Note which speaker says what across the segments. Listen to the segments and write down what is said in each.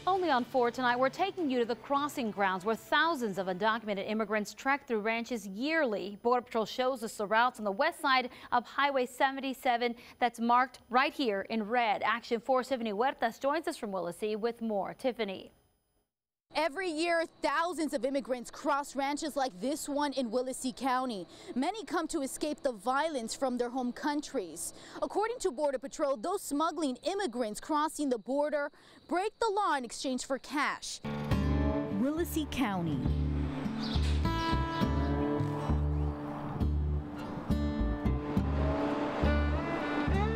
Speaker 1: Only on 4 tonight, we're taking you to the crossing grounds where thousands of undocumented immigrants trek through ranches yearly. Border Patrol shows us the routes on the west side of Highway 77 that's marked right here in red. Action 4's Tiffany Huertas joins us from Willacy with more. Tiffany.
Speaker 2: Every year, thousands of immigrants cross ranches like this one in Willacy County. Many come to escape the violence from their home countries. According to Border Patrol, those smuggling immigrants crossing the border break the law in exchange for cash. Willacy County.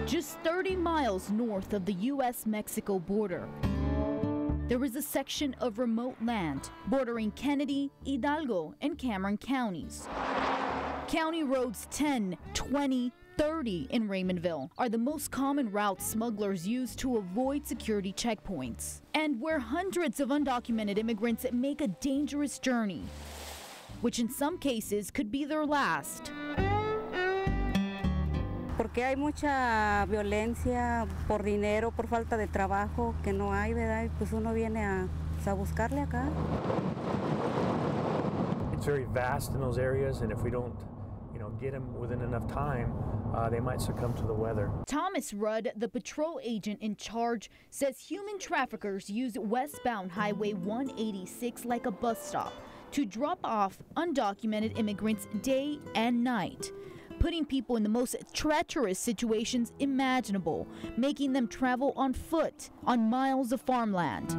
Speaker 2: Just 30 miles north of the U.S.-Mexico border. There is a section of remote land bordering Kennedy, Hidalgo, and Cameron counties. County roads 10, 20, 30 in Raymondville are the most common routes smugglers use to avoid security checkpoints, and where hundreds of undocumented immigrants make a dangerous journey, which in some cases could be their last.
Speaker 3: Porque hay mucha violencia por dinero, por falta de trabajo, que no hay, ¿verdad? Y pues uno viene a buscarle acá.
Speaker 4: It's very vast in those areas, and if we don't, get them within enough time, they might succumb to the weather.
Speaker 2: Thomas Rudd, the patrol agent in charge, says human traffickers use westbound Highway 186 like a bus stop to drop off undocumented immigrants day and night, putting people in the most treacherous situations imaginable, making them travel on foot on miles of farmland.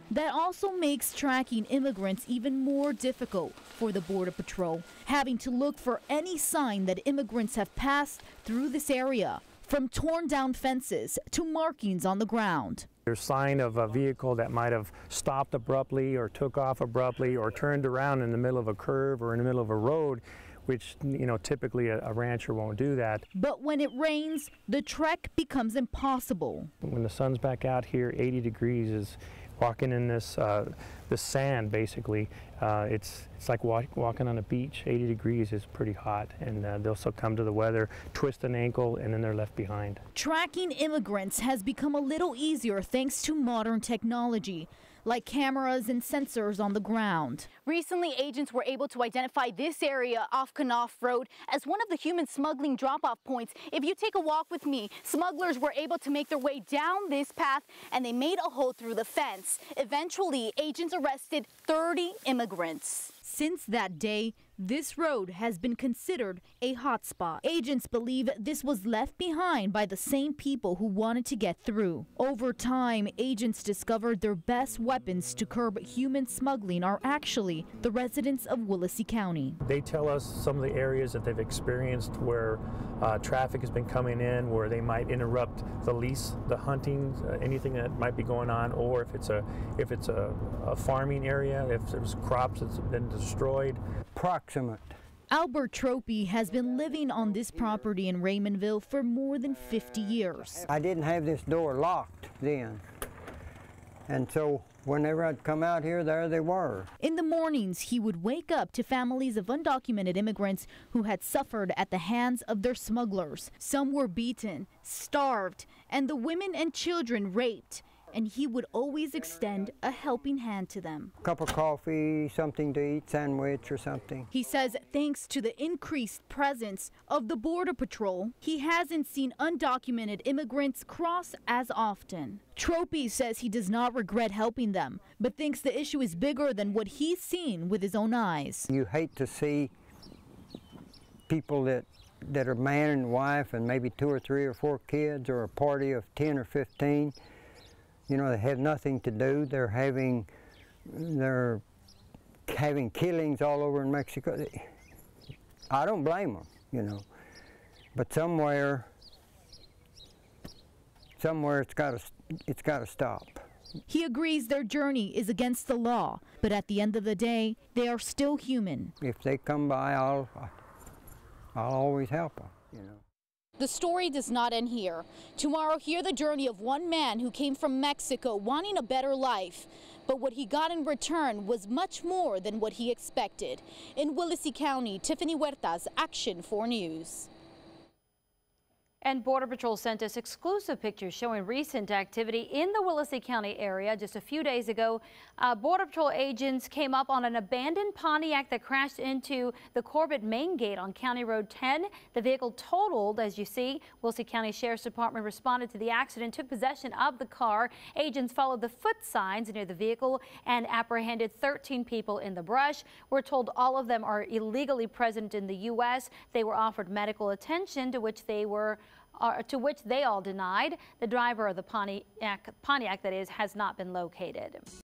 Speaker 2: That also makes tracking immigrants even more difficult for the Border Patrol, having to look for any sign that immigrants have passed through this area, from torn down fences to markings on the ground.
Speaker 4: There's sign of a vehicle that might have stopped abruptly or took off abruptly or turned around in the middle of a curve or in the middle of a road, which, typically a rancher won't do that.
Speaker 2: But when it rains, the trek becomes impossible.
Speaker 4: When the sun's back out here, 80 degrees is walking in this sand, basically. It's like walking on a beach. 80 degrees is pretty hot, and they'll succumb to the weather, twist an ankle, and then they're left behind.
Speaker 2: Tracking immigrants has become a little easier thanks to modern technology, like cameras and sensors on the ground. Recently, agents were able to identify this area off Knopf Road as one of the human smuggling drop-off points. If you take a walk with me, smugglers were able to make their way down this path, and they made a hole through the fence. Eventually, agents arrested 30 immigrants. Since that day, this road has been considered a hotspot. Agents believe this was left behind by the same people who wanted to get through. Over time, agents discovered their best weapons to curb human smuggling are actually the residents of Willacy County.
Speaker 4: They tell us some of the areas that they've experienced where traffic has been coming in, where they might interrupt the lease, the hunting, anything that might be going on, or if it's a farming area, if there's crops that's been destroyed.
Speaker 5: Proximate.
Speaker 2: Albert Tropy has been living on this property in Raymondville for more than 50 years.
Speaker 5: I didn't have this door locked then, and so whenever I'd come out here, there they were.
Speaker 2: In the mornings, he would wake up to families of undocumented immigrants who had suffered at the hands of their smugglers. Some were beaten, starved, and the women and children raped. And he would always extend a helping hand to them.
Speaker 5: A cup of coffee, something to eat, sandwich or something.
Speaker 2: He says thanks to the increased presence of the Border Patrol, he hasn't seen undocumented immigrants cross as often. Tropy says he does not regret helping them, but thinks the issue is bigger than what he's seen with his own eyes.
Speaker 5: You hate to see people that are man and wife and maybe 2 or 3 or 4 kids, or a party of 10 or 15. They have nothing to do. They're having killings all over in Mexico. I don't blame them, But somewhere it's got to stop.
Speaker 2: He agrees their journey is against the law, but at the end of the day, they are still human.
Speaker 5: If they come by, I'll always help them,
Speaker 2: The story does not end here. Tomorrow, hear the journey of one man who came from Mexico wanting a better life. But what he got in return was much more than what he expected. In Willacy County, Tiffany Huertas, Action 4 News.
Speaker 1: And Border Patrol sent us exclusive pictures showing recent activity in the Willacy County area. Just a few days ago, Border Patrol agents came up on an abandoned Pontiac that crashed into the Corbett main gate on County Road 10. The vehicle totaled, as you see. Willacy County Sheriff's Department responded to the accident, took possession of the car. Agents followed the foot signs near the vehicle and apprehended 13 people in the brush. We're told all of them are illegally present in the U.S. They were offered medical attention, to which they all denied. The driver of the Pontiac that is, has not been located.